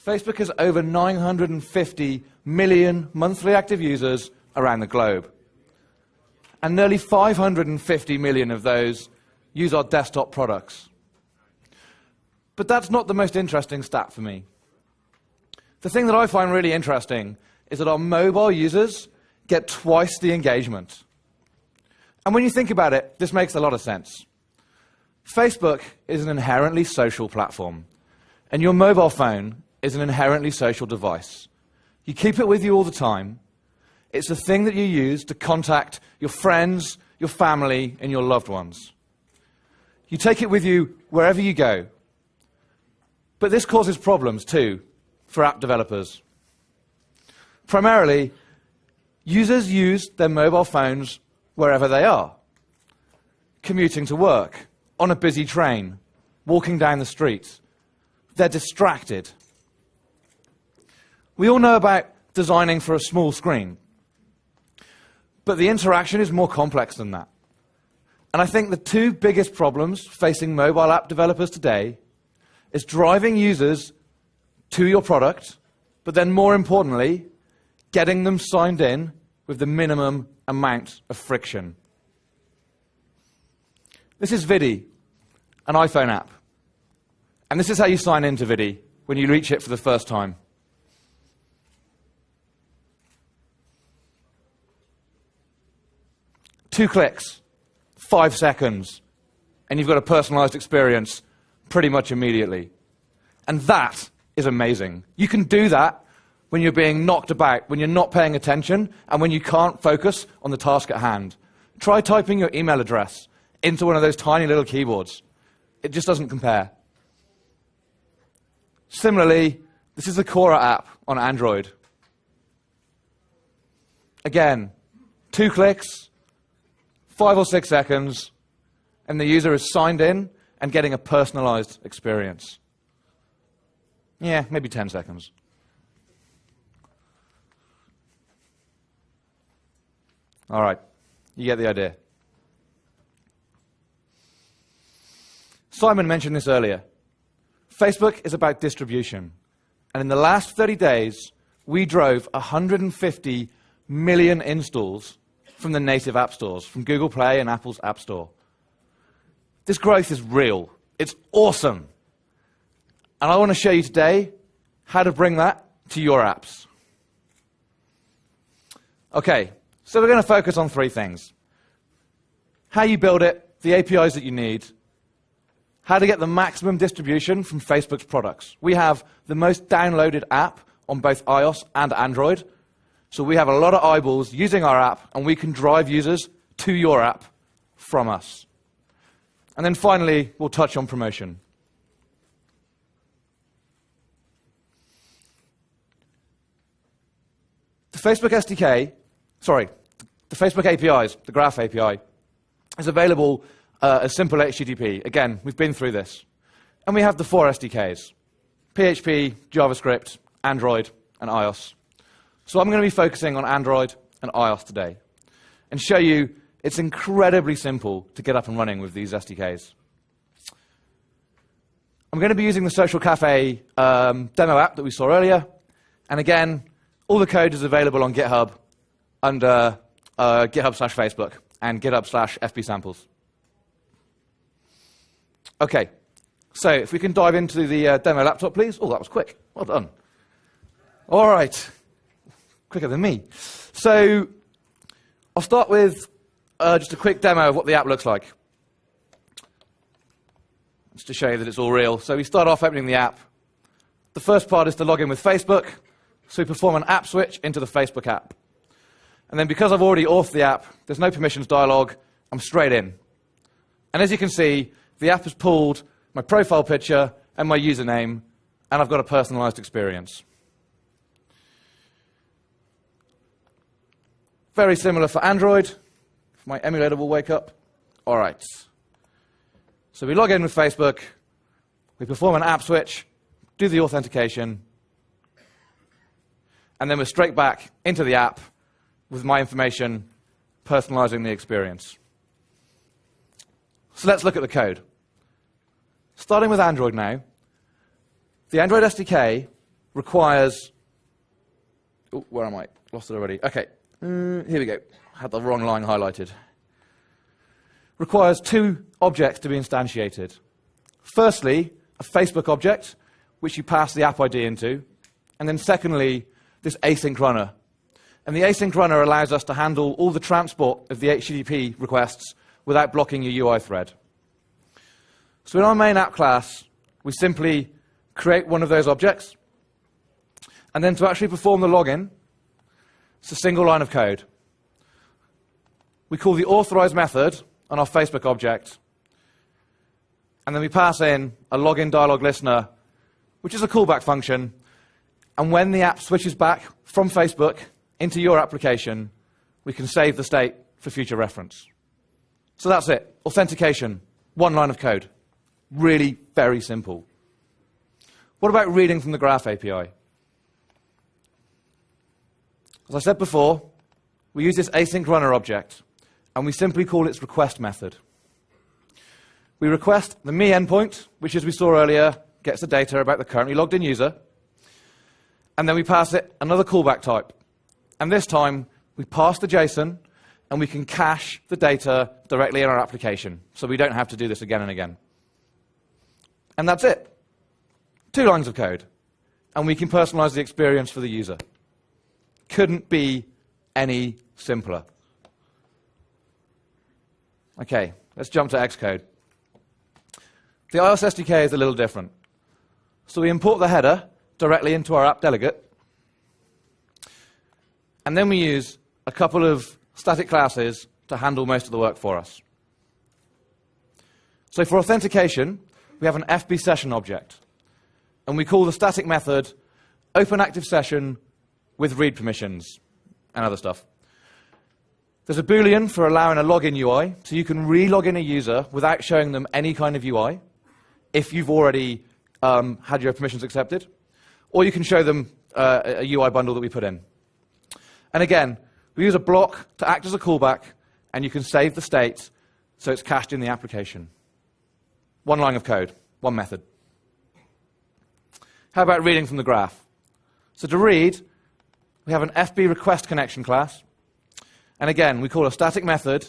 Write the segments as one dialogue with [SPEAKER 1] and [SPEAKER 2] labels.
[SPEAKER 1] Facebook has over 950 million monthly active users around the globe. And nearly 550 million of those use our desktop products. But that's not the most interesting stat for me. The thing that I find really interesting is that our mobile users get twice the engagement. And when you think about it, this makes a lot of sense. Facebook is an inherently social platform, and your mobile phone is an inherently social device. You keep it with you all the time. It's the thing that you use to contact your friends, your family, and your loved ones. You take it with you wherever you go. But this causes problems, too, for app developers. Primarily, users use their mobile phones wherever they are. Commuting to work, on a busy train, walking down the street. They're distracted. We all know about designing for a small screen. But the interaction is more complex than that. And I think the two biggest problems facing mobile app developers today is driving users to your product, but then more importantly, getting them signed in with the minimum amount of friction. This is Vidi, an iPhone app. And this is how you sign into Vidi when you reach it for the first time. Two clicks, 5 seconds, and you've got a personalized experience pretty much immediately. And that is amazing. You can do that when you're being knocked about, when you're not paying attention, and when you can't focus on the task at hand. Try typing your email address into one of those tiny little keyboards. It just doesn't compare. Similarly, this is the Quora app on Android. Again, 2 clicks, 5 or 6 seconds, and the user is signed in and getting a personalized experience. Yeah, maybe 10 seconds. All right, you get the idea. Simon mentioned this earlier. Facebook is about distribution. And in the last 30 days, we drove 150 million installs from the native app stores, from Google Play and Apple's App Store. This growth is real. It's awesome. And I want to show you today how to bring that to your apps. Okay, so we're going to focus on 3 things. How you build it, the APIs that you need, how to get the maximum distribution from Facebook's products. We have the most downloaded app on both iOS and Android, so we have a lot of eyeballs using our app, and we can drive users to your app from us. And then finally, we'll touch on promotion. The Facebook SDK, the Facebook APIs, the Graph API, is available as simple HTTP. Again, we've been through this. And we have the 4 SDKs, PHP, JavaScript, Android, and iOS. So I'm going to be focusing on Android and iOS today and show you it's incredibly simple to get up and running with these SDKs. I'm going to be using the Social Cafe demo app that we saw earlier. And again, all the code is available on GitHub under GitHub/Facebook and GitHub/FB samples. Okay, so if we can dive into the demo laptop, please. Oh, that was quick. Well done. All right. Quicker than me. So I'll start with just a quick demo of what the app looks like. Just to show you that it's all real. So we start off opening the app. The first part is to log in with Facebook. So we perform an app switch into the Facebook app. And then because I've already authed the app, there's no permissions dialog. I'm straight in. And as you can see, the app has pulled my profile picture and my username, and I've got a personalized experience. Very similar for Android. If my emulator will wake up. All right. So we log in with Facebook. We perform an app switch, do the authentication, and then we're straight back into the app with my information, personalizing the experience. So let's look at the code. Starting with Android now, the Android SDK requires... Oh, where am I? Lost it already. Okay, here we go. Had the wrong line highlighted. Requires two objects to be instantiated. Firstly, a Facebook object, which you pass the app ID into, and then secondly, this async runner. And the async runner allows us to handle all the transport of the HTTP requests without blocking your UI thread. So in our main app class, we simply create one of those objects, and then to actually perform the login, it's a single line of code. We call the authorize method on our Facebook object, and then we pass in a login dialog listener, which is a callback function, and when the app switches back from Facebook into your application, we can save the state for future reference. So that's it. Authentication. One line of code. Really very simple. What about reading from the Graph API? As I said before, we use this async runner object, and we simply call its request method. We request the me endpoint, which, as we saw earlier, gets the data about the currently logged in user, and then we pass it another callback type. And this time, we pass the JSON, and we can cache the data directly in our application, so we don't have to do this again and again. And that's it. 2 lines of code. And we can personalize the experience for the user. Couldn't be any simpler. Okay, let's jump to Xcode. The iOS SDK is a little different. So we import the header directly into our app delegate. And then we use a couple of static classes to handle most of the work for us. So for authentication, we have an FB session object. And we call the static method openActiveSession with read permissions and other stuff. There's a Boolean for allowing a login UI, so you can re-log in a user without showing them any kind of UI if you've already had your permissions accepted. Or you can show them a UI bundle that we put in. And again, we use a block to act as a callback, and you can save the state so it's cached in the application. 1 line of code, 1 method. How about reading from the graph? So to read, we have an FB request connection class. And again, we call a static method.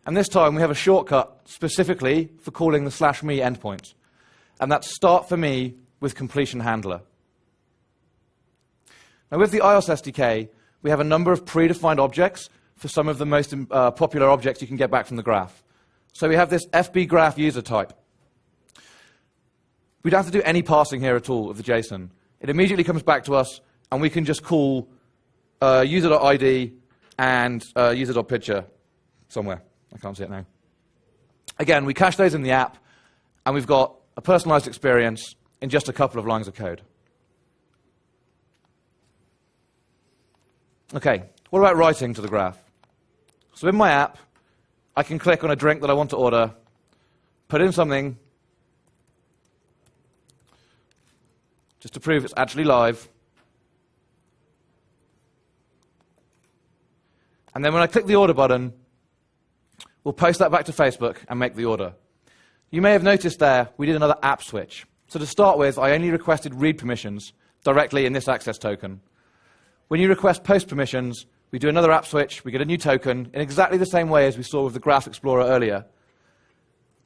[SPEAKER 1] And this time we have a shortcut specifically for calling the /me endpoint. And that's start for me with completion handler. Now with the iOS SDK, we have a number of predefined objects for some of the most popular objects you can get back from the graph. So we have this FB graph user type. We don't have to do any parsing here at all of the JSON. It immediately comes back to us, and we can just call user.id and user.picture somewhere. I can't see it now. Again, we cache those in the app, and we've got a personalized experience in just a couple of lines of code. Okay, what about writing to the graph? So in my app, I can click on a drink that I want to order, put in something, just to prove it's actually live. And then when I click the order button, we'll post that back to Facebook and make the order. You may have noticed there, we did another app switch. So to start with, I only requested read permissions directly in this access token. When you request post permissions, we do another app switch, we get a new token in exactly the same way as we saw with the Graph Explorer earlier.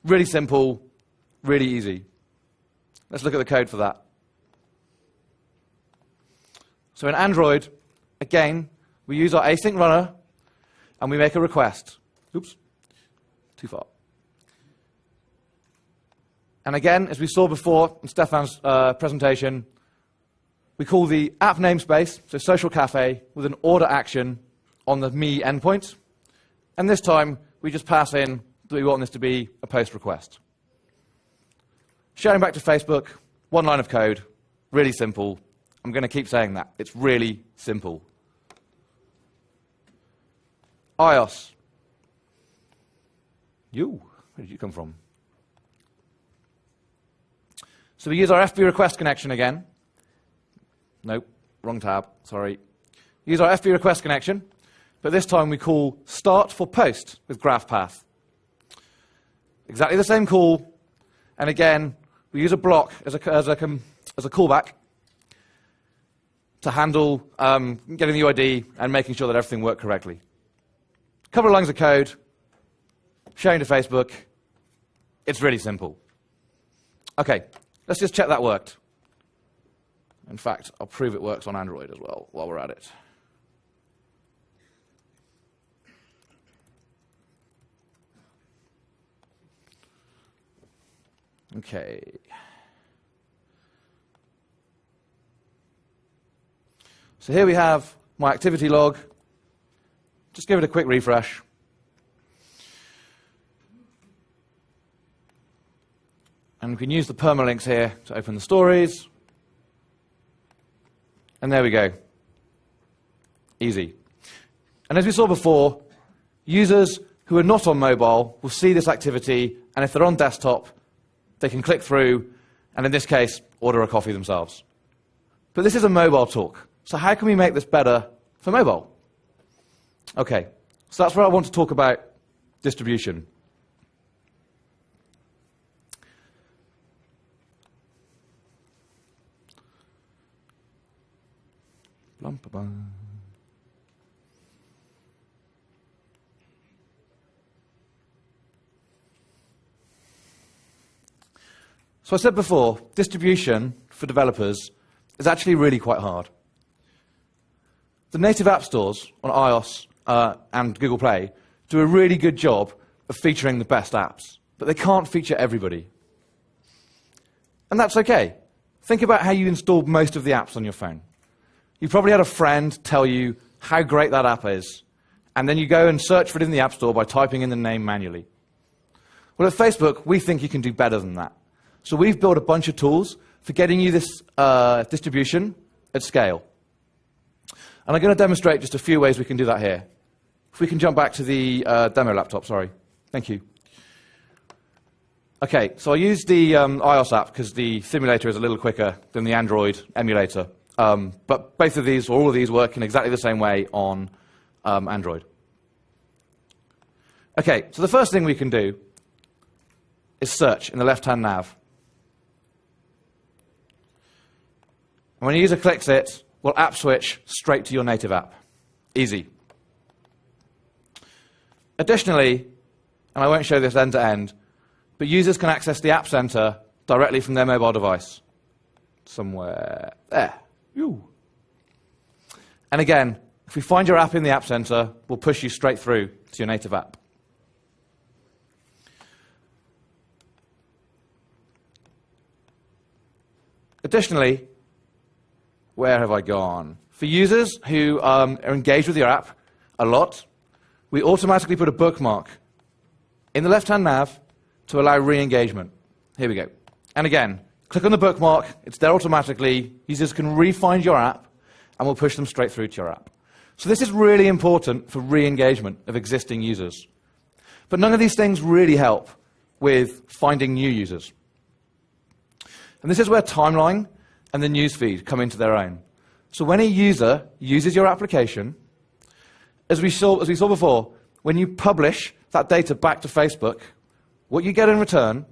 [SPEAKER 1] Really simple, really easy. Let's look at the code for that. So in Android, again, we use our async runner, and we make a request. Oops, too far. And again, as we saw before in Stefan's presentation, we call the app namespace, so Social Cafe, with an order action on the me endpoint. And this time, we just pass in that we want this to be a post request. Sharing back to Facebook, 1 line of code, really simple. I'm going to keep saying that. It's really simple. iOS. Where did you come from? So we use our FB request connection again. Nope, wrong tab, sorry. Use our FB request connection, but this time we call start for post with graph path. Exactly the same call, and again, we use a block as a callback, to handle getting the UID and making sure that everything worked correctly. A couple of lines of code, sharing to Facebook. It's really simple. OK, let's just check that worked. In fact, I'll prove it works on Android as well while we're at it. OK. So here we have my activity log. Just give it a quick refresh. And we can use the permalinks here to open the stories. And there we go. Easy. And as we saw before, users who are not on mobile will see this activity, and if they're on desktop, they can click through, and in this case, order a coffee themselves. But this is a mobile talk. So how can we make this better for mobile? OK, so that's where I want to talk about distribution. So I said before, distribution for developers is actually really quite hard. The native app stores on iOS and Google Play do a really good job of featuring the best apps, but they can't feature everybody. And that's OK. Think about how you installed most of the apps on your phone. You probably had a friend tell you how great that app is, and then you go and search for it in the App Store by typing in the name manually. Well, at Facebook, we think you can do better than that. So we've built a bunch of tools for getting you this distribution at scale. And I'm going to demonstrate just a few ways we can do that here. If we can jump back to the demo laptop, sorry. Thank you. OK, so I used the iOS app because the simulator is a little quicker than the Android emulator. But both of these, or all of these, work in exactly the same way on Android. OK, so the first thing we can do is search in the left-hand nav. And when a user clicks it, we'll app switch straight to your native app. Easy. Additionally, and I won't show this end to end, but users can access the App Center directly from their mobile device. Somewhere there. Ooh. And again, if we find your app in the App Center, we'll push you straight through to your native app. Additionally, where have I gone? For users who are engaged with your app a lot, we automatically put a bookmark in the left-hand nav to allow re-engagement. Here we go. And again, click on the bookmark. It's there automatically. Users can re-find your app, and we'll push them straight through to your app. So this is really important for re-engagement of existing users. But none of these things really help with finding new users. And this is where timeline and the newsfeed come into their own. So when a user uses your application, as we saw before, when you publish that data back to Facebook, what you get in return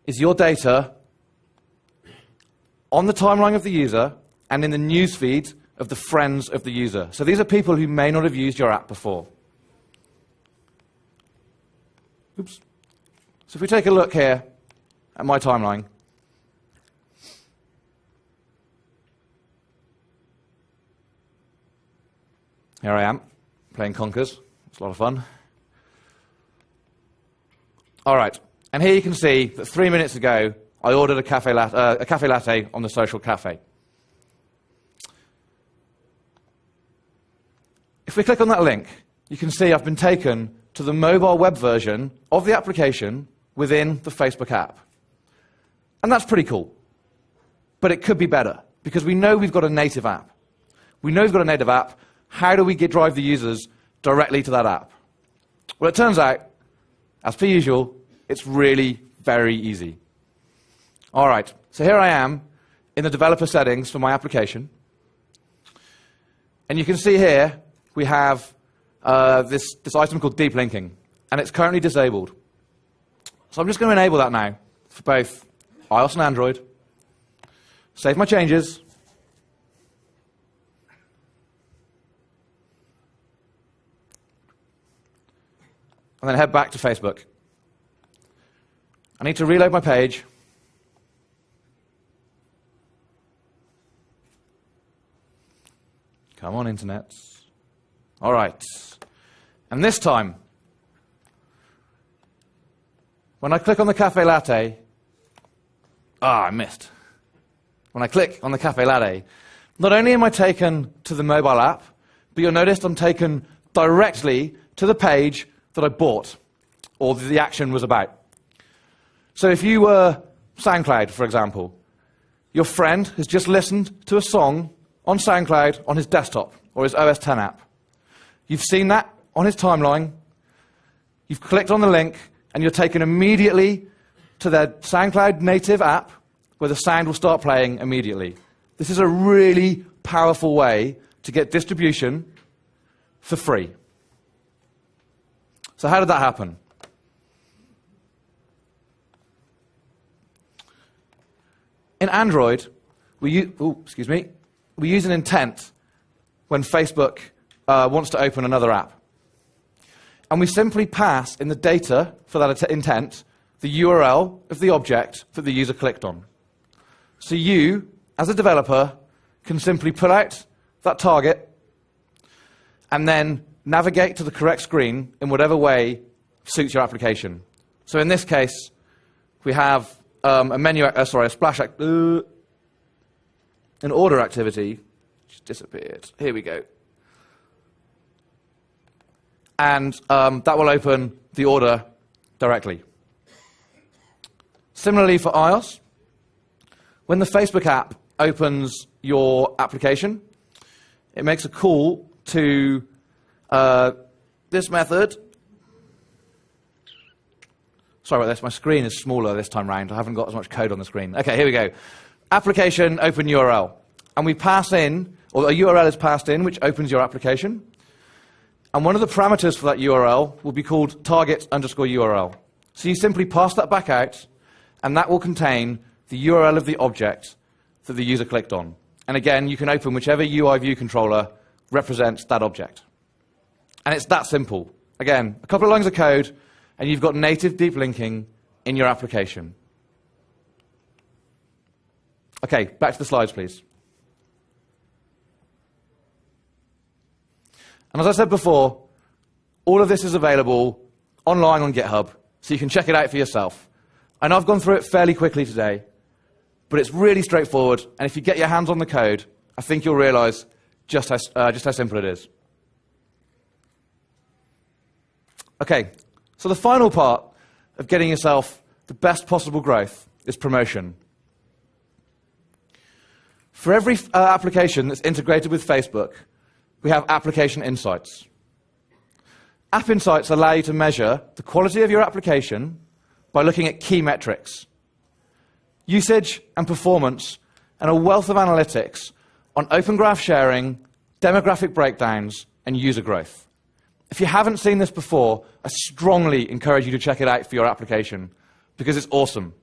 [SPEAKER 1] is your data on the timeline of the user and in the newsfeed of the friends of the user. So these are people who may not have used your app before. Oops. So if we take a look here at my timeline, here I am, playing Conkers. It's a lot of fun. All right, and here you can see that 3 minutes ago, I ordered a cafe latte on the social cafe. If we click on that link, you can see I've been taken to the mobile web version of the application within the Facebook app. And that's pretty cool. But it could be better, because we know we've got a native app. We know we've got a native app. How do we drive the users directly to that app? Well, it turns out, as per usual, it's really very easy. All right, so here I am in the developer settings for my application. And you can see here we have this item called deep linking, and it's currently disabled. So I'm just going to enable that now for both iOS and Android. Save my changes. and then head back to Facebook. I need to reload my page. Come on, internet. All right. And this time, when I click on the cafe latte, I missed. When I click on the cafe latte, not only am I taken to the mobile app, but you'll notice I'm taken directly to the page that I bought, or that the action was about. So if you were SoundCloud, for example, your friend has just listened to a song on SoundCloud on his desktop, or his OS X app. You've seen that on his timeline, you've clicked on the link, and you're taken immediately to their SoundCloud native app, where the sound will start playing immediately. This is a really powerful way to get distribution for free. So how did that happen? In Android, we use an intent when Facebook wants to open another app. And we simply pass in the data for that intent the URL of the object that the user clicked on. So you, as a developer, can simply pull out that target and then navigate to the correct screen in whatever way suits your application. So in this case, we have a splash, an order activity, which disappeared. Here we go. And that will open the order directly. Similarly for iOS, when the Facebook app opens your application, it makes a call to this method. Sorry about this, my screen is smaller this time round. I haven't got as much code on the screen. Okay, here we go. Application, open URL. And we pass in, or a URL is passed in, which opens your application. And one of the parameters for that URL will be called target_URL. So you simply pass that back out, and that will contain the URL of the object that the user clicked on. And again, you can open whichever UI view controller represents that object. And it's that simple. Again, a couple of lines of code, and you've got native deep linking in your application. Okay, back to the slides, please. And as I said before, all of this is available online on GitHub, so you can check it out for yourself. And I've gone through it fairly quickly today, but it's really straightforward, and if you get your hands on the code, I think you'll realize just how simple it is. Okay, so the final part of getting yourself the best possible growth is promotion. For every application that's integrated with Facebook, we have application insights. App insights allow you to measure the quality of your application by looking at key metrics, usage and performance, and a wealth of analytics on Open Graph sharing, demographic breakdowns, and user growth. If you haven't seen this before, I strongly encourage you to check it out for your application, because it's awesome.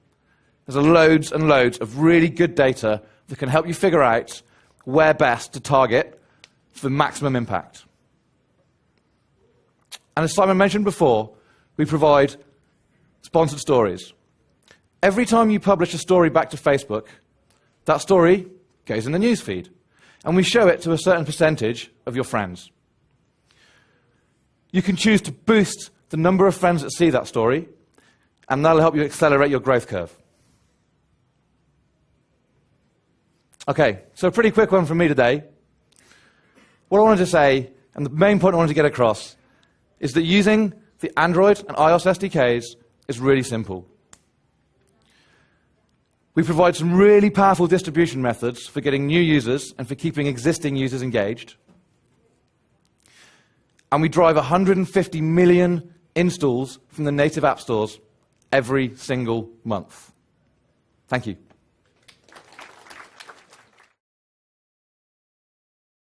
[SPEAKER 1] There's loads and loads of really good data that can help you figure out where best to target for maximum impact. And as Simon mentioned before, we provide sponsored stories. Every time you publish a story back to Facebook, that story goes in the newsfeed, and we show it to a certain percentage of your friends. You can choose to boost the number of friends that see that story, and that'll help you accelerate your growth curve. Okay, so a pretty quick one from me today. What I wanted to say, and the main point I wanted to get across, is that using the Android and iOS SDKs is really simple. We provide some really powerful distribution methods for getting new users and for keeping existing users engaged. And we drive 150 million installs from the native app stores every single month. Thank you.